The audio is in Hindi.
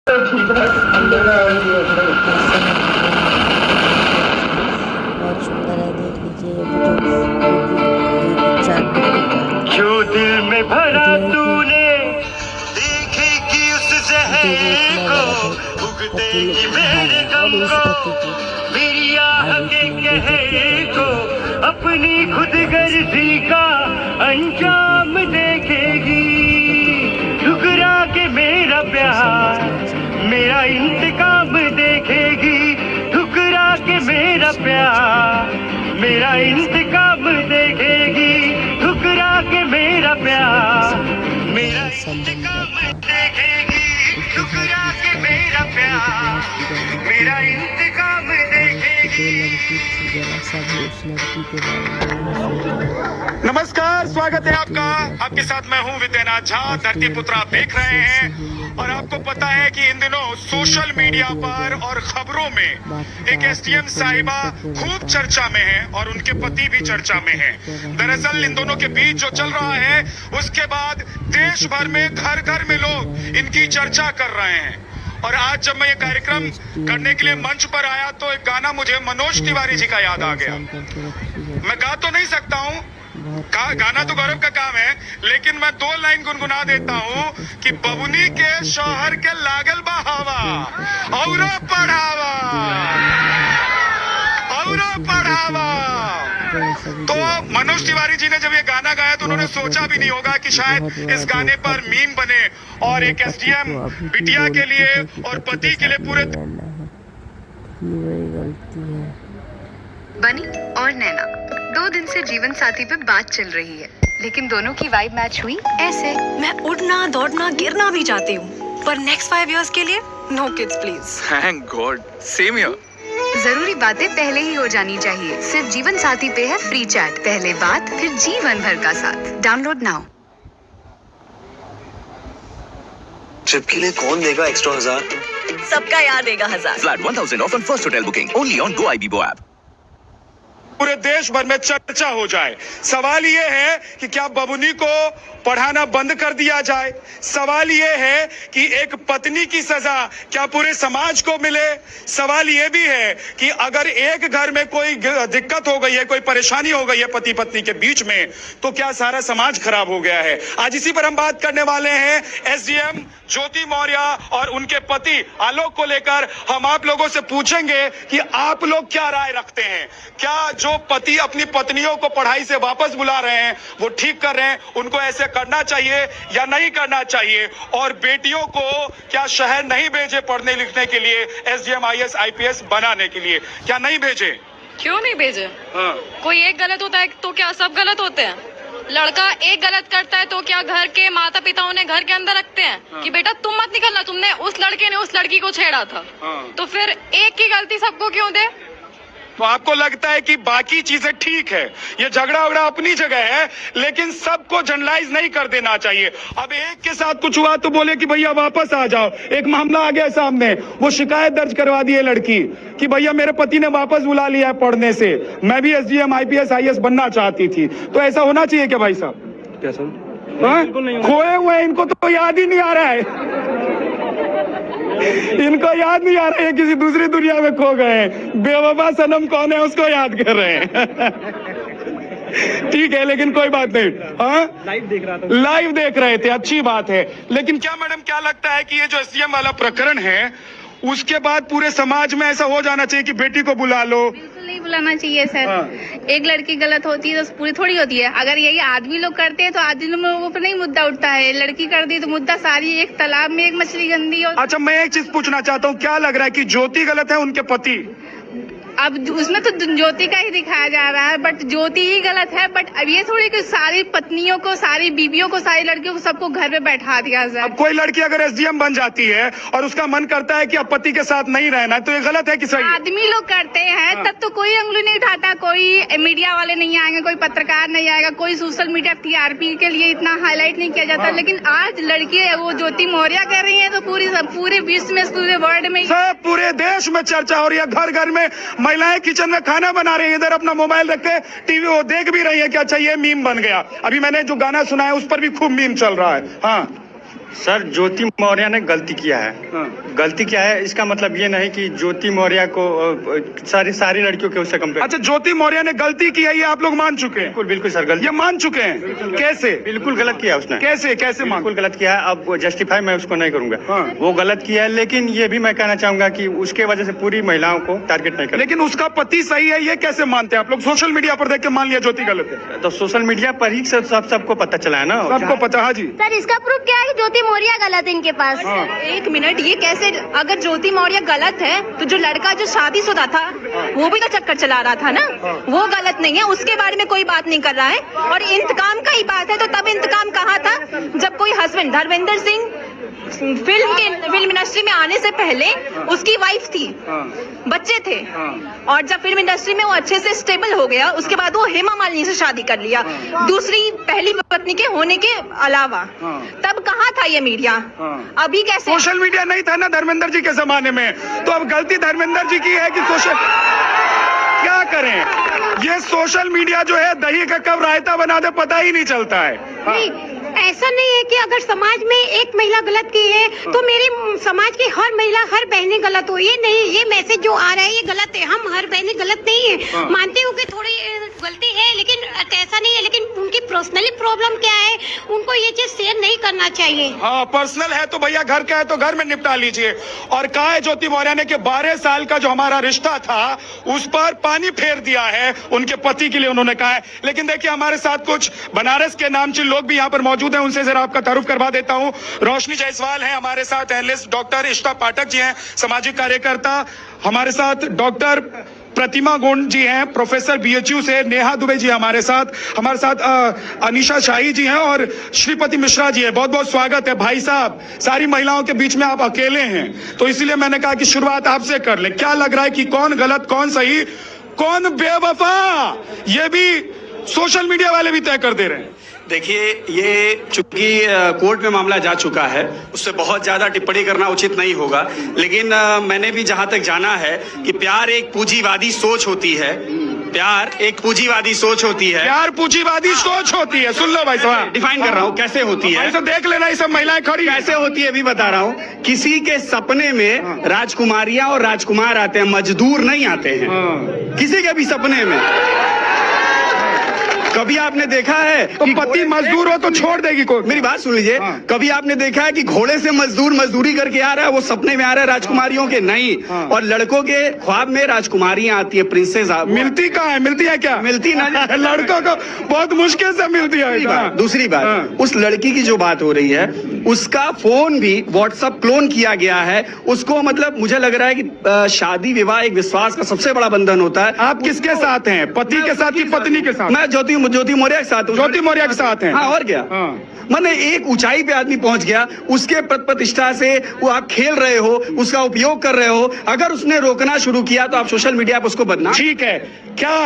बहुत सुंदर है, देख लीजिए जो दिल में भरा तूने देखेगी उस जहर को, भुगतेगी मेरे गम को, मेरी आह के कहर को, अपनी खुद गर्जी का अंजाम देखेगी। ठुकरा के मेरा प्यार मेरा इंतकाम देखेगी। ठुकरा के मेरा प्यार मेरा इंतकाम देखेगी। ठुकरा के मेरा प्यार मेरा इंतकाम देखेगी। ठुकरा के मेरा प्यार मेरा इंतकाम देखेगी। नमस्कार, स्वागत है आपका। आपके साथ मैं हूं विद्यानाथ झा। धरती पुत्र आप देख रहे हैं और आपको पता है कि इन दिनों सोशल मीडिया पर और खबरों में एक एसडीएम साहिबा खूब चर्चा में है और उनके पति भी चर्चा में हैं। दरअसल इन दोनों के बीच जो चल रहा है उसके बाद देश भर में घर घर में लोग इनकी चर्चा कर रहे हैं। और आज जब मैं ये कार्यक्रम करने के लिए मंच पर आया तो एक गाना मुझे मनोज तिवारी जी का याद आ गया। मैं गा तो नहीं सकता हूँ, गाना तो गौरव का काम है, लेकिन मैं 2 लाइन गुनगुना देता हूँ कि बबुनी के शौहर के लागल बहावा और पढ़ावा और पढ़ावा। तो मनोज तिवारी जी ने जब ये गाना गाया तो उन्होंने सोचा भी नहीं होगा कि शायद इस गाने पर मीम बने और एक एसडीएम बिटिया के लिए और पति के लिए पूरे बनी और नैना 2 दिन से जीवन साथी पे बात चल रही है, लेकिन दोनों की वाइब मैच हुई ऐसे। मैं उड़ना दौड़ना गिरना भी चाहती हूँ, पर नेक्स्ट 5 इयर्स के लिए no kids please. Thank God, same here. जरूरी बातें पहले ही हो जानी चाहिए। सिर्फ जीवन साथी पे है फ्री चैट। पहले बात फिर जीवन भर का साथ। Download now. ट्रिप के लिए कौन देगा एक्स्ट्रा 1000? सबका यार देगा 1000। Flat 1000 off on first hotel booking only on GoIBibo app. पूरे देश भर में चर्चा हो जाए। सवाल ये है कि क्या बबुनी को पढ़ाना बंद कर दिया जाए। सवाल ये है कि एक पत्नी की सजा क्या पूरे समाज को मिले। सवाल ये भी है कि अगर एक घर में कोई दिक्कत हो गई है, कोई परेशानी हो गई है पति पत्नी के बीच में, तो क्या सारा समाज खराब हो गया है। आज इसी पर हम बात करने वाले हैं एसडीएम ज्योति मौर्य और उनके पति आलोक को लेकर। हम आप लोगों से पूछेंगे कि आप लोग क्या राय रखते हैं। क्या जो पति अपनी पत्नियों को पढ़ाई से वापस बुला रहे हैं वो ठीक कर रहे हैं, उनको ऐसे करना चाहिए या नहीं करना चाहिए। और बेटियों को क्या शहर नहीं भेजे पढ़ने लिखने के लिए, एसडीएम आईएएस आईपीएस बनाने के लिए, क्या नहीं भेजे? क्यों नहीं भेजे? हाँ। कोई एक गलत होता है तो क्या सब गलत होते हैं? लड़का एक गलत करता है तो क्या घर के माता पिता उन्हें घर के अंदर रखते हैं? हाँ। कि बेटा तुम मत निकलना, तुमने उस लड़के ने उस लड़की को छेड़ा था। हाँ। तो फिर एक की गलती सबको क्यों दे? तो आपको लगता है कि बाकी चीजें ठीक है, ये झगड़ा वगड़ा अपनी जगह है, लेकिन सबको जनरलाइज नहीं कर देना चाहिए। अब एक के साथ कुछ हुआ तो बोले कि भैया वापस आ जाओ। एक मामला आ गया सामने, वो शिकायत दर्ज करवा दी है लड़की कि भैया मेरे पति ने वापस बुला लिया है पढ़ने से, मैं भी एसडीएम आईपीएस आईएएस बनना चाहती थी। तो ऐसा होना चाहिए क्या भाई साहब? क्या सर? खोए हुए इनको तो याद ही नहीं आ रहा है। इनको याद नहीं आ रहा है, किसी दूसरी दुनिया में खो गए। बेवफा सनम कौन है उसको याद कर रहे हैं। ठीक है, लेकिन कोई बात नहीं। हाँ, लाइव देख रहे थे, अच्छी बात है। लेकिन क्या मैडम, क्या लगता है कि ये जो एसडीएम वाला प्रकरण है उसके बाद पूरे समाज में ऐसा हो जाना चाहिए कि बेटी को बुला लो? नहीं बुलाना चाहिए सर। हाँ। एक लड़की गलत होती है तो पूरी थोड़ी होती है। अगर यही आदमी लोग करते हैं तो आदमी लोगों पर नहीं मुद्दा उठता है, लड़की कर दी तो मुद्दा सारी एक तालाब में एक मछली गंदी। और अच्छा, मैं एक चीज पूछना चाहता हूँ, क्या लग रहा है कि ज्योति गलत है उनके पति? अब उसमें तो ज्योति का ही दिखाया जा रहा है, बट ज्योति ही गलत है। बट अब ये थोड़ी कि सारी पत्नियों को, सारी बीवियों को, सारी लड़कियों को, सबको घर पे बैठा दिया जाए। अब कोई लड़की अगर एसडीएम बन जाती है और उसका मन करता है कि अब पति के साथ नहीं रहना, तो ये गलत है कि सही? आदमी लोग करते हैं। हाँ। तब तो कोई उंगली नहीं उठाता, कोई मीडिया वाले नहीं आएंगे, कोई पत्रकार नहीं आएगा, कोई सोशल मीडिया टीआरपी के लिए इतना हाईलाइट नहीं किया जाता। हाँ। लेकिन आज लड़की वो ज्योति मौर्य कर रही है तो पूरे विश्व में, पूरे वर्ल्ड में, पूरे देश में चर्चा हो रही है। घर घर में महिलाएं किचन में खाना बना रही है, इधर अपना मोबाइल रख के टीवी वो देख भी रही है कि अच्छा ये मीम बन गया। अभी मैंने जो गाना सुना है उस पर भी खूब मीम चल रहा है। हाँ सर, ज्योति मौर्य ने गलती किया है। हाँ। गलती क्या है इसका मतलब ये नहीं कि ज्योति मौर्य को सारी लड़कियों के उससे कंपेयर। अच्छा, ज्योति मौर्य ने गलती की है ये आप लोग मान चुके हैं? बिल्कुल बिल्कुल सर, गलती ये मान चुके हैं। कैसे? बिल्कुल गलत किया उसने। कैसे कैसे मान? बिल्कुल गलत किया है। अब जस्टिफाई मैं उसको नहीं करूंगा। हाँ। वो गलत किया है, लेकिन ये भी मैं कहना चाहूंगा कि उसके वजह से पूरी महिलाओं को टारगेट नहीं कर। लेकिन उसका पति सही है ये कैसे मानते हैं आप लोग? सोशल मीडिया पर देख के मान लिया ज्योति गलत है तो सोशल मीडिया पर ही सबको पता चला है ना, सबको पता। हाँ जी सर, इसका प्रूफ क्या है कि ज्योति मौर्य गलत है इनके पास? एक मिनट, ये कैसे? अगर ज्योति मौर्य गलत है तो जो लड़का जो शादीशुदा था वो भी तो चक्कर चला रहा था ना, वो गलत नहीं है, उसके बारे में कोई बात नहीं कर रहा है। और इंतकाम का ही बात है तो तब इंतकाम कहाँ था जब कोई husband, Dharmendra Singh film industry में आने से पहले उसकी वाइफ थी, बच्चे थे, और जब फिल्म इंडस्ट्री में वो अच्छे से स्टेबल हो गया उसके बाद वो हेमा मालिनी से शादी कर लिया, दूसरी पहली पत्नी के होने के अलावा। तब कहाँ था ये मीडिया? अभी कैसे? सोशल मीडिया नहीं था ना धर्मेंद्र जी के जमाने में, तो अब गलती धर्मेंद्र जी की है कि सोशल क्या करें? ये सोशल मीडिया जो है दही का कब रायता बना दे पता ही नहीं चलता है। नहीं, ऐसा नहीं है कि अगर समाज में एक महिला गलत की है तो मेरी समाज की हर महिला, हर बहनें गलत हो, ये नहीं। ये मैसेज जो आ रहा है ये गलत है। हम हर बहनें गलत नहीं है, मानते हो कि थोड़ी गलती है, लेकिन ऐसा नहीं है। लेकिन उनकी पर्सनली प्रॉब्लम क्या है उनको ये चीज शेयर नहीं करना चाहिए। हाँ, पर्सनल है तो भैया घर का है तो घर में निपटा लीजिए। और कहा है ज्योति मौर्य ने कि 12 साल का जो हमारा रिश्ता था उस पर पानी फेर दिया है, उनके पति के लिए उन्होंने कहा है। लेकिन देखिए हमारे साथ कुछ बनारस के नामचीन लोग भी यहाँ पर मौजूद हैं, उनसे जरा आपका तारुफ करवा देता हूँ। रोशनी जायसवाल है हमारे साथ, एनालिस्ट डॉक्टर इश्ता पाठक जी हैं, सामाजिक कार्यकर्ता हमारे साथ, डॉक्टर प्रतिमा गोंड जी हैं, प्रोफेसर बीएचयू से, नेहा दुबे जी हमारे साथ अनीशा शाही जी हैं और श्रीपति मिश्रा जी हैं। बहुत बहुत स्वागत है भाई साहब। सारी महिलाओं के बीच में आप अकेले हैं तो इसलिए मैंने कहा कि शुरुआत आपसे कर ले। क्या लग रहा है कि कौन गलत, कौन सही, कौन बेवफा, ये भी सोशल मीडिया वाले भी तय कर दे रहे हैं। देखिए, ये चूंकि कोर्ट में मामला जा चुका है, उससे बहुत ज्यादा टिप्पणी करना उचित नहीं होगा। लेकिन मैंने भी जहां तक जाना है कि प्यार एक पूंजीवादी सोच होती है। प्यार एक पूंजीवादी सोच होती है। प्यार पूंजीवादी सोच होती है। सुन लो भाई साहब, डिफाइन कर रहा हूँ कैसे होती है। ऐसे देख लेना, ये सब महिलाएं खड़ी कैसे होती है अभी बता रहा हूँ। किसी के सपने में राजकुमारियां और राजकुमार आते हैं, मजदूर नहीं आते हैं किसी के भी सपने में। कभी आपने देखा है तो पति मजदूर हो तो छोड़ देगी कोई? मेरी बात सुन लीजिए। कभी आपने देखा है कि घोड़े से मजदूर मजदूरी करके आ रहा है, वो सपने में आ रहा है राजकुमारियों के? नहीं। और लड़कों के ख्वाब में राजकुमारियां आती है, प्रिंसेस। मिलती कहाँ है? मिलती है क्या? मिलती ना लड़कों को बहुत मुश्किल से मिलती है। दूसरी बात, उस लड़की की जो बात हो रही है उसका फोन भी व्हाट्सएप क्लोन किया गया है। उसको मतलब मुझे लग रहा है कि शादी विवाह एक विश्वास का सबसे बड़ा बंधन होता है। आप किसके साथ हैं? पति के साथ की पत्नी के साथ? मैं ज्योति मौर्य के साथ हूँ। ज्योति मौर्य के साथ हैं? हाँ, और क्या। मैंने एक ऊंचाई पे आदमी पहुंच गया, उसके प्रतिष्ठा से वो आप खेल रहे हो, उसका उपयोग कर रहे हो। अगर उसने रोकना शुरू किया तो आप सोशल मीडिया पर उसको बदनाम। ठीक है, क्या